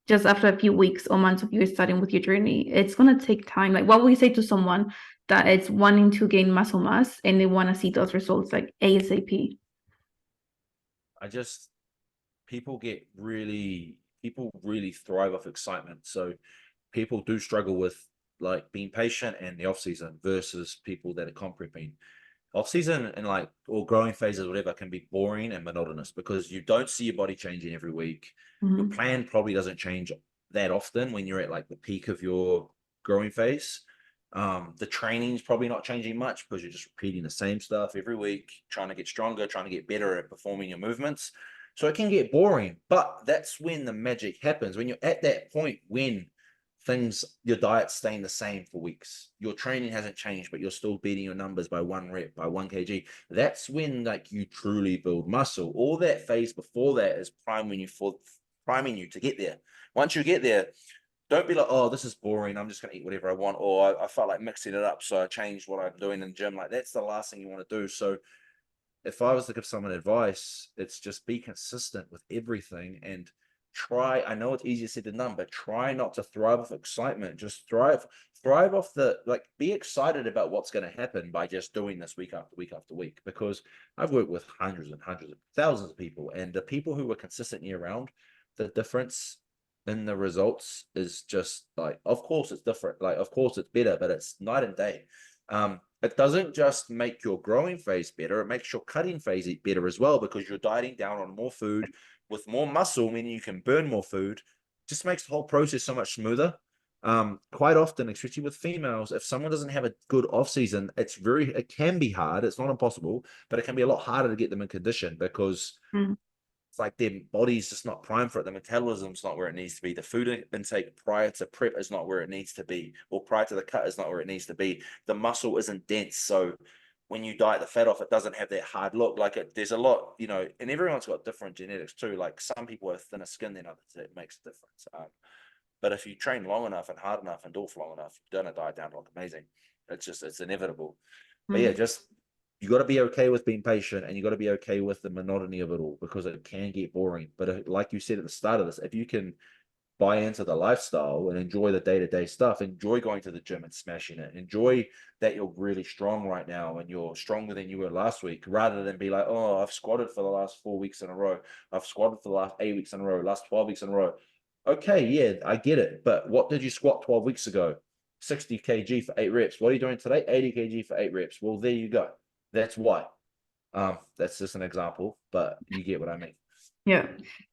just after a few weeks or months of you starting with your journey. It's going to take time. Like what we say to someone that it's wanting to gain muscle mass and they want to see those results like ASAP. I just people really thrive off excitement. So people do struggle with like being patient and the off season versus people that are comp prepping. Off season and like or growing phases, whatever, can be boring and monotonous because you don't see your body changing every week. Your Mm-hmm. plan probably doesn't change that often when you're at like the peak of your growing phase. The training's probably not changing much because you're just repeating the same stuff every week, trying to get stronger, trying to get better at performing your movements. So it can get boring, but that's when the magic happens. When you're at that point when your diet's staying the same for weeks, your training hasn't changed, but you're still beating your numbers by 1 rep, by 1 kg. That's when like you truly build muscle. All that phase before that is priming you to get there. Once you get there, don't be like, oh, this is boring, I'm just going to eat whatever I want, or I felt like mixing it up, so I changed what I'm doing in the gym. Like that's the last thing you want to do. So if I was to give someone advice, it's just be consistent with everything and try. I know it's easier said than done, but try not to thrive off excitement. Just thrive off be excited about what's going to happen by just doing this week after week after week. Because I've worked with hundreds and hundreds of thousands of people, and the people who were consistent year round, the difference in the results is just like, of course it's different. Like, of course it's better, but it's night and day. It doesn't just make your growing phase better, it makes your cutting phase better as well because you're dieting down on more food with more muscle, meaning you can burn more food. Just makes the whole process so much smoother. Quite often, especially with females, if someone doesn't have a good off season, it can be hard. It's not impossible, but it can be a lot harder to get them in condition because Mm. it's like their body's just not primed for it. The metabolism's not where it needs to be. The food intake prior to prep is not where it needs to be, or prior to the cut is not where it needs to be. The muscle isn't dense, so when you diet the fat off, it doesn't have that hard look. There's a lot, and everyone's got different genetics too. Like some people have thinner skin than others. It makes a difference. But if you train long enough and hard enough and do long enough, you're gonna diet down to look amazing. It's inevitable. But yeah, Mm. just you got to be okay with being patient and you got to be okay with the monotony of it all because it can get boring. But like you said at the start of this, if you can buy into the lifestyle and enjoy the day-to-day stuff, enjoy going to the gym and smashing it, enjoy that you're really strong right now and you're stronger than you were last week, rather than be like, oh, I've squatted for the last 4 weeks in a row, I've squatted for the last 8 weeks in a row, last 12 weeks in a row. Okay, yeah, I get it, but what did you squat 12 weeks ago? 60 kg for 8 reps. What are you doing today? 80 kg for 8 reps. Well, there you go. That's why. That's just an example, but you get what I mean. Yeah.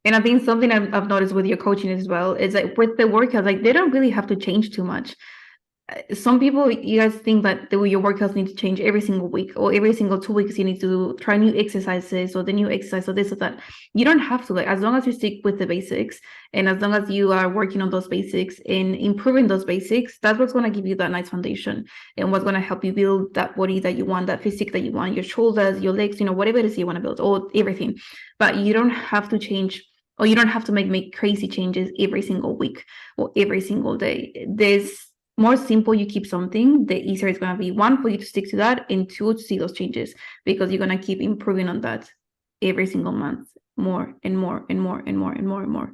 And I think something I've noticed with your coaching as well is like with the workouts, like they don't really have to change too much. Some people, you guys think that your workouts need to change every single week or every single 2 weeks you need to try new exercises or the new exercise or this or that. You don't have to. Like as long as you stick with the basics and as long as you are working on those basics and improving those basics, that's what's going to give you that nice foundation and what's going to help you build that body that you want, that physique that you want, your shoulders, your legs, whatever it is you want to build, or everything. But you don't have to change, or you don't have to make crazy changes every single week or every single day. There's more simple you keep something, the easier it's going to be, one, for you to stick to that, and two, to see those changes because you're going to keep improving on that every single month, more and more and more and more and more and more.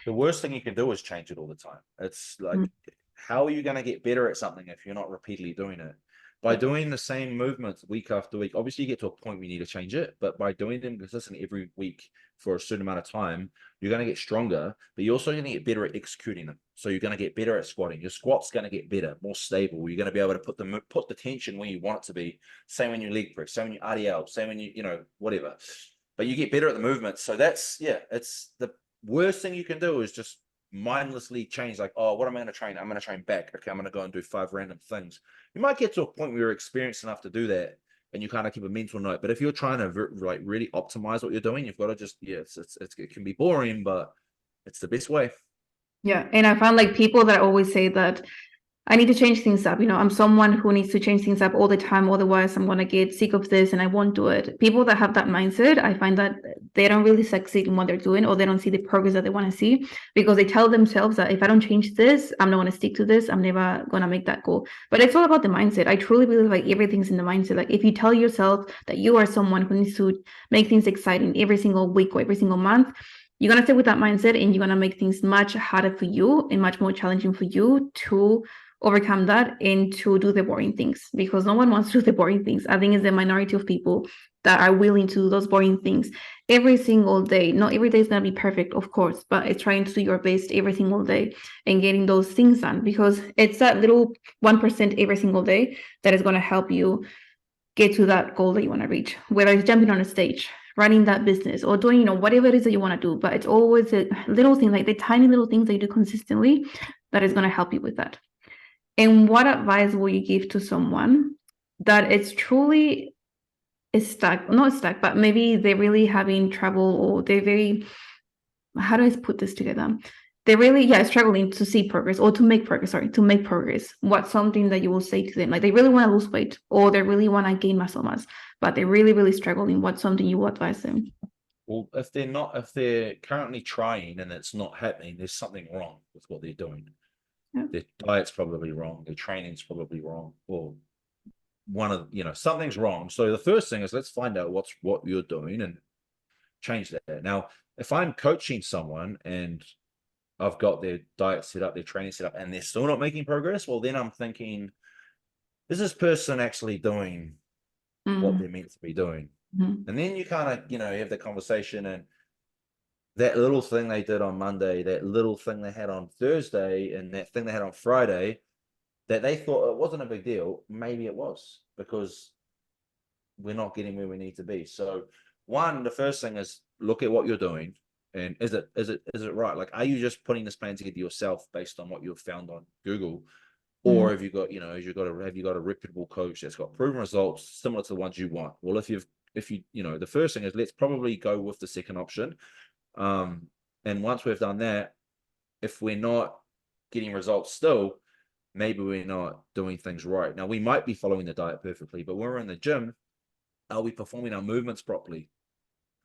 The worst thing you can do is change it all the time. It's like, Mm. how are you going to get better at something if you're not repeatedly doing it? By doing the same movements week after week, obviously you get to a point where you need to change it, but by doing them consistently every week for a certain amount of time, you're going to get stronger, but you're also going to get better at executing them. So you're going to get better at squatting. Your squat's going to get better, more stable. You're going to be able to put the tension where you want it to be. Same when you leg press, same when you RDL, same when you whatever. But you get better at the movement. So it's the worst thing you can do is just mindlessly change, like, oh, what am I going to train? I'm going to train back. Okay, I'm going to go and do 5 random things. You might get to a point where you're experienced enough to do that and you kind of keep a mental note. But if you're trying to like really optimize what you're doing, you've got to just, it can be boring, but it's the best way. Yeah. And I found like people that always say that I need to change things up. I'm someone who needs to change things up all the time. Otherwise, I'm going to get sick of this and I won't do it. People that have that mindset, I find that they don't really succeed in what they're doing, or they don't see the progress that they want to see, because they tell themselves that if I don't change this, I'm not going to stick to this. I'm never going to make that goal. But it's all about the mindset. I truly believe like everything's in the mindset. Like if you tell yourself that you are someone who needs to make things exciting every single week or every single month, you're going to stay with that mindset, and you're going to make things much harder for you and much more challenging for you to overcome that and to do the boring things, because no one wants to do the boring things. I think it's the minority of people that are willing to do those boring things every single day. Not every day is going to be perfect, of course, but it's trying to do your best every single day and getting those things done, because it's that little 1% every single day that is going to help you get to that goal that you want to reach, whether it's jumping on a stage, running that business, or doing, whatever it is that you want to do. But it's always a little thing, like the tiny little things that you do consistently, that is going to help you with that. And what advice will you give to someone that it's truly is stuck, not stuck, but maybe they're really having trouble, or they're very, how do I put this together? They're really, struggling to see progress, or to make progress, to make progress. What's something that you will say to them? Like they really want to lose weight, or they really want to gain muscle mass, but they're really, really struggling. What's something you will advise them? Well, if they're currently trying and it's not happening, there's something wrong with what they're doing. Yeah. Their diet's probably wrong, their training's probably wrong, or something's wrong. So the first thing is, let's find out what you're doing and change that. Now, if I'm coaching someone and I've got their diet set up, their training set up, and they're still not making progress, well, then I'm thinking, is this person actually doing what they're meant to be doing? And then you kind of, have the conversation, and that little thing they did on Monday, that little thing they had on Thursday, and that thing they had on Friday, that they thought it wasn't a big deal, maybe it was, because we're not getting where we need to be. So the first thing is, look at what you're doing, and is it right? Like, are you just putting this plan together yourself based on what you've found on Google, or have you got a reputable coach that's got proven results similar to the ones you want? Well, if you the first thing is, let's probably go with the second option. And once we've done that, if we're not getting results still, maybe we're not doing things right. Now, we might be following the diet perfectly, but when we're in the gym, are we performing our movements properly?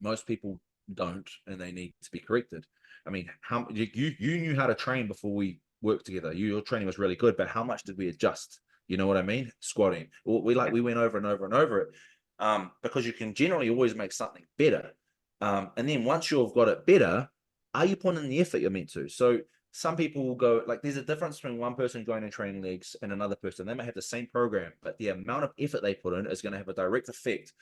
Most people don't, and they need to be corrected. I mean, how you knew how to train before we worked together. Your training was really good, but how much did we adjust? You know what I mean? Squatting. We went over and over and over it, because you can generally always make something better. And then once you've got it better, are you putting in the effort you're meant to? So some people will go, like, there's a difference between one person going and training legs and another person. They might have the same program, but the amount of effort they put in is going to have a direct effect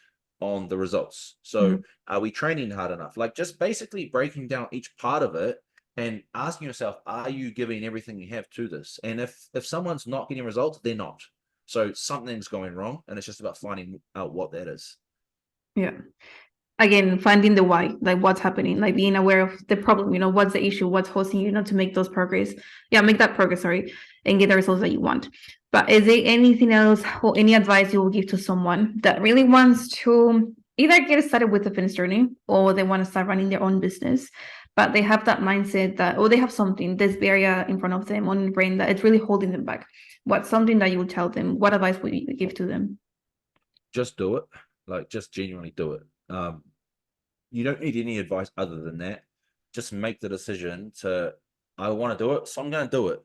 on the results. So are we training hard enough? Like, just basically breaking down each part of it and asking yourself, are you giving everything you have to this? And if someone's not getting results, they're not. So something's going wrong, and it's just about finding out what that is. Yeah. Again, finding the why, like what's happening, like being aware of the problem, what's the issue, what's causing you not to make those progress. Make that progress, and get the results that you want. But is there anything else or any advice you will give to someone that really wants to either get started with the fitness journey, or they want to start running their own business, but they have that mindset that, or they have something, this barrier in front of them on the brain that it's really holding them back? What's something that you would tell them? What advice would you give to them? Just do it. Like, just genuinely do it. You don't need any advice other than that. Just make the decision to, I want to do it, so I'm going to do it.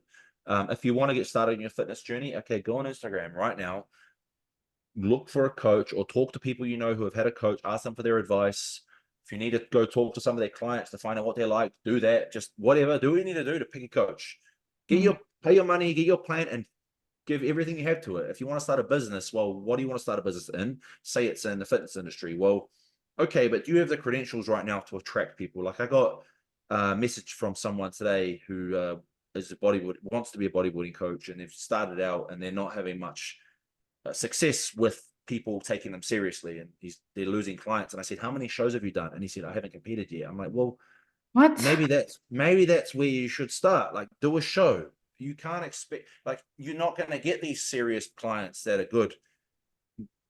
If you want to get started in your fitness journey, okay, go on Instagram right now, look for a coach, or talk to people who have had a coach, ask them for their advice. If you need to go talk to some of their clients to find out what they're like, do that. Just whatever, do what you need to do to pick a coach. Pay your money, get your plan, and give everything you have to it. If you want to start a business, well, what do you want to start a business in? Say it's in the fitness industry. Well, okay, but do you have the credentials right now to attract people? Like, I got a message from someone today who wants to be a bodybuilding coach, and they've started out and they're not having much success with people taking them seriously, and they're losing clients. And I said, how many shows have you done? And he said, I haven't competed yet. I'm like, well, What? maybe that's where you should start. Like, do a show. You can't expect, like, you're not going to get these serious clients that are good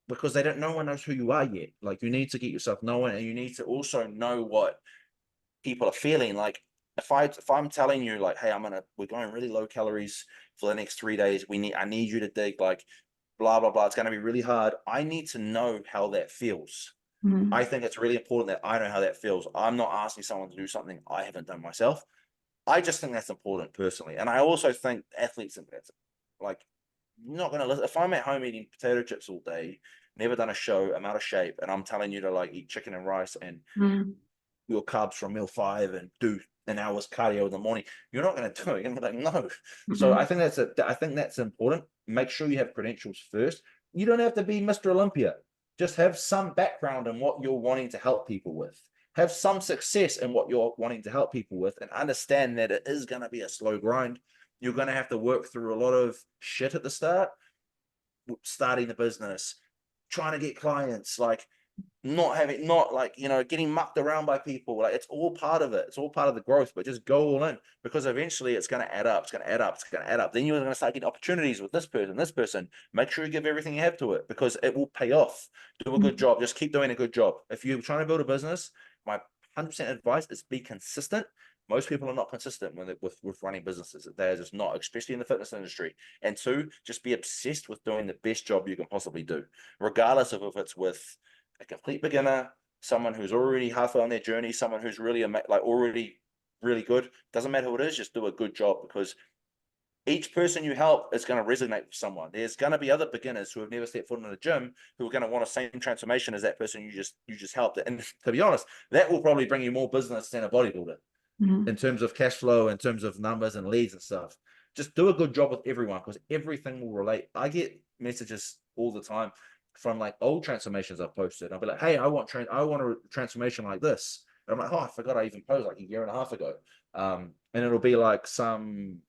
because no one knows who you are yet. Like, you need to get yourself known, and you need to also know what people are feeling. Like, if I'm telling you, like, hey, we're going really low calories, for the next 3 days. I need you to dig, like, blah, blah, blah. It's going to be really hard. I need to know how that feels. Mhm. I think it's really important that I know how that feels. I'm not asking someone to do something I haven't done myself. I just think that's important personally. And I also think athletes, like, not going to listen. If I'm at home eating potato chips all day, never done a show, I'm out of shape, and I'm telling you to like eat chicken and rice and Mhm. your carbs from meal 5 and do an hour's cardio in the morning, you're not going to do it. You're going to be like, no. So Mhm. I think that's important. Make sure you have credentials first. You don't have to be Mr. Olympia. Just have some background in what you're wanting to help people with. Have some success in what you're wanting to help people with, and understand that it is going to be a slow grind. You're going to have to work through a lot of shit at the start, starting the business, trying to get clients, like not like, getting mucked around by people. Like, it's all part of it. It's all part of the growth, but just go all in, because eventually it's going to add up. It's going to add up. It's going to add up. Then you're going to start getting opportunities with this person, this person. Make sure you give everything you have to it, because it will pay off. Do a good job. Just keep doing a good job. If you're trying to build a business, my 100% advice is be consistent. Most people are not consistent with running businesses. They're just not, especially in the fitness industry. And two, just be obsessed with doing the best job you can possibly do, regardless of if it's with a complete beginner, someone who's already halfway on their journey, someone who's really like already really good. Doesn't matter who it is, just do a good job, because each person you help is going to resonate with someone. There's going to be other beginners who have never stepped foot in the gym who are going to want the same transformation as that person you just helped. And to be honest, that will probably bring you more business than a bodybuilder in Mhm. terms of cash flow, in terms of numbers and leads and stuff. Just do a good job with everyone, because everything will relate. I get messages all the time from like old transformations I've posted. I'll be like, hey, I want a transformation like this. And I'm like, oh, I forgot I even posted like a year and a half ago. And it'll be like some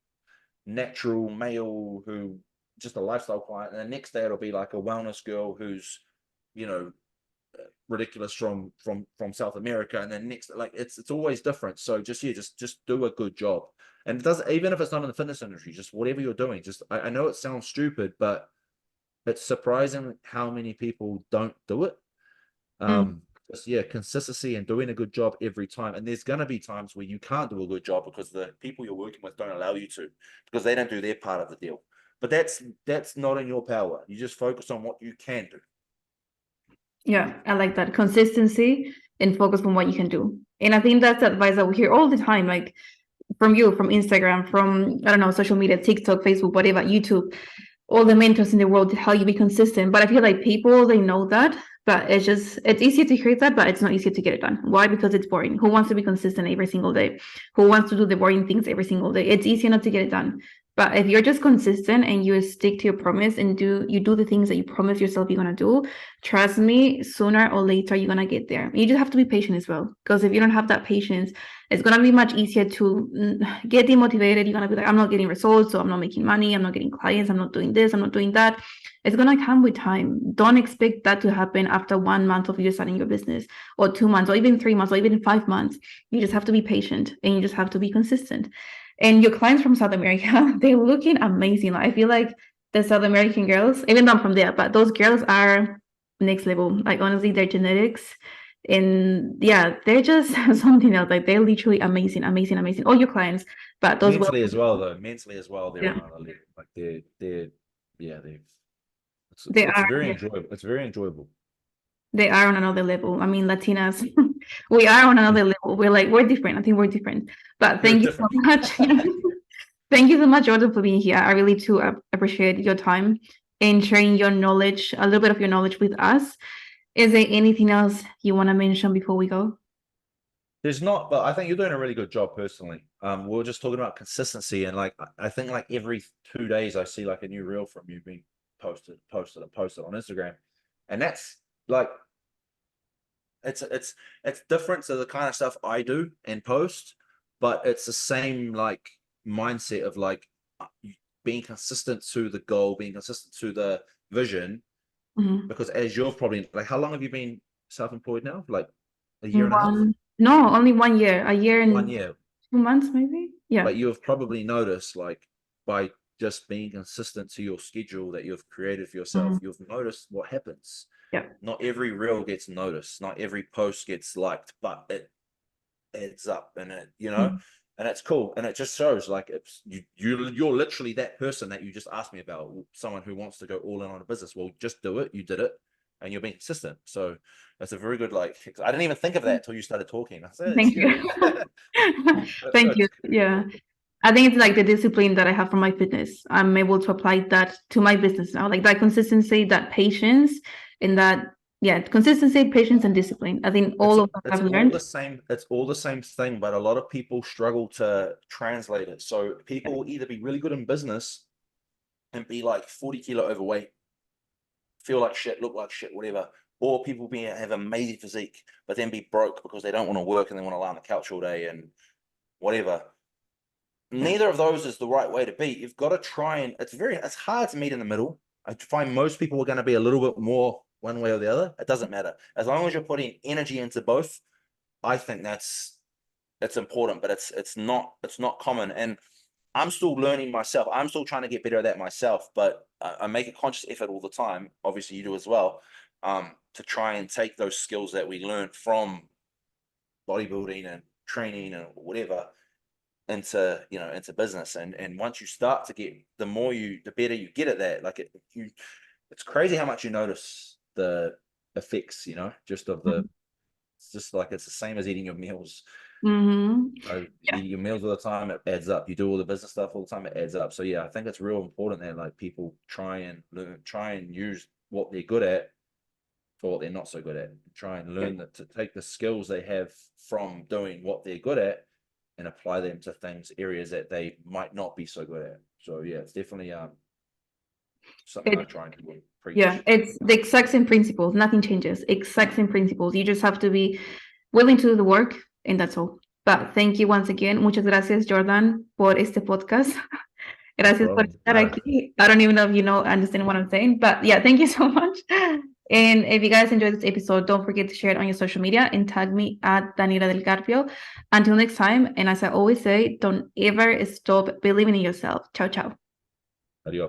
natural male who just a lifestyle client, and the next day it'll be like a wellness girl who's, you know, ridiculous from South America, and then next, like, it's always different. So just do a good job. And it does, even if it's not in the fitness industry, just whatever you're doing, just I know it sounds stupid, but it's surprising how many people don't do it. Mm. Just, yeah, consistency and doing a good job every time. And there's going to be times where you can't do a good job because the people you're working with don't allow you to, because they don't do their part of the deal. But that's not in your power. You just focus on what you can do. Yeah, I like that consistency and focus on what you can do. And I think that's the advice that we hear all the time, like from you, from Instagram, from, I don't know, social media, TikTok, Facebook, whatever, YouTube, all the mentors in the world to help you be consistent. But I feel like people, they know that, but it's easier to hear that, but it's not easier to get it done. Why? Because it's boring. Who wants to be consistent every single day? Who wants to do the boring things every single day? It's easier not to get it done. But if you're just consistent and you stick to your promise and you do the things that you promise yourself you're gonna do, trust me, sooner or later you're gonna get there. You just have to be patient as well. Because if you don't have that patience, it's gonna be much easier to get demotivated. You're gonna be like, I'm not getting results, so I'm not making money, I'm not getting clients, I'm not doing this, I'm not doing that. It's gonna come with time. Don't expect that to happen after 1 month of you starting your business, or 2 months, or even 3 months, or even 5 months. You just have to be patient and you just have to be consistent. And your clients from South America, they're looking amazing. Like, I feel like the South American girls, even though I'm from there, but those girls are next level. Like, honestly, their genetics, and yeah, they're just something else. Like, they're literally amazing, amazing, amazing. All your clients, but those Mentally as well, though. Mentally as well, they're yeah, on another level. Like they're yeah, they it's are very enjoyable. It's very enjoyable. they are on another level. I mean, Latinas, we are on another level. We're different. I think we're different. But You're thank you so different. much. Thank you so much, Jordan, for being here. I really too appreciate your time and sharing your knowledge, a little bit of your knowledge with us. Is there anything else you want to mention before we go? There's not, but I think you're doing a really good job personally. We are just talking about consistency, and like I think like every 2 days I see like a new reel from you being posted on Instagram, and that's like it's different to the kind of stuff I do and post, but it's the same like mindset of like being consistent to the goal, being consistent to the vision. Mhm. Because as you've probably, like, how long have you been self-employed now? Like a year and a half? No, only 1 year, a year One and year. 2 months, maybe. Yeah. But you have probably noticed, like, by just being consistent to your schedule that you've created for yourself, Mhm. you've noticed what happens. Yeah. Not every reel gets noticed, not every post gets liked, but it adds up, and it, Mhm. And it's cool, and it just shows like it's you're literally that person that you just asked me about, someone who wants to go all in on a business. Well, just do it. You did it, and you're being consistent. So that's a very good, like, I didn't even think of that until you started talking. I said, it's Thank good. you. That's Thank good. you. Yeah. I think it's like the discipline that I have from my fitness. I'm able to apply that to my business now, like that consistency, that patience, and that, yeah, consistency, patience, and discipline. I think all of them It's I've all the learned. same. It's all the same thing, but a lot of people struggle to translate it. So people will either be really good in business and be like 40 kilo overweight, feel like shit, look like shit, whatever. Or people have amazing physique, but then be broke because they don't want to work and they want to lie on the couch all day and whatever. Neither of those is the right way to be. You've got to try, and it's hard to meet in the middle. I find most people are going to be a little bit more one way or the other. It doesn't matter. As long as you're putting energy into both, I think it's important, but it's not common. And I'm still learning myself. I'm still trying to get better at that myself, but I make a conscious effort all the time. Obviously you do as well, to try and take those skills that we learn from bodybuilding and training and whatever into business. And once you start to get, the better you get at that, like it's crazy how much you notice the effects, just of it's just like, it's the same as eating your meals. Mm-hmm. You Yeah. eat your meals all the time, it adds up. You do all the business stuff all the time, it adds up. So yeah, I think it's real important that like people try and learn, try and use what they're good at for what they're not so good at. Try and learn that, to take the skills they have from doing what they're good at and apply them to areas that they might not be so good at. So yeah, it's definitely something I It, try and yeah, preach. it's the exact same principles. Nothing changes. Exact same principles. You just have to be willing to do the work, and that's all. But thank you once again. Muchas gracias, Jordan, por este podcast. No Gracias por problem. estar aquí. I don't even know if you understand what I'm saying, but yeah, thank you so much. And if you guys enjoyed this episode, don't forget to share it on your social media and tag me at Daniela del Carpio. Until next time, and as I always say, don't ever stop believing in yourself. Ciao, ciao. Adios.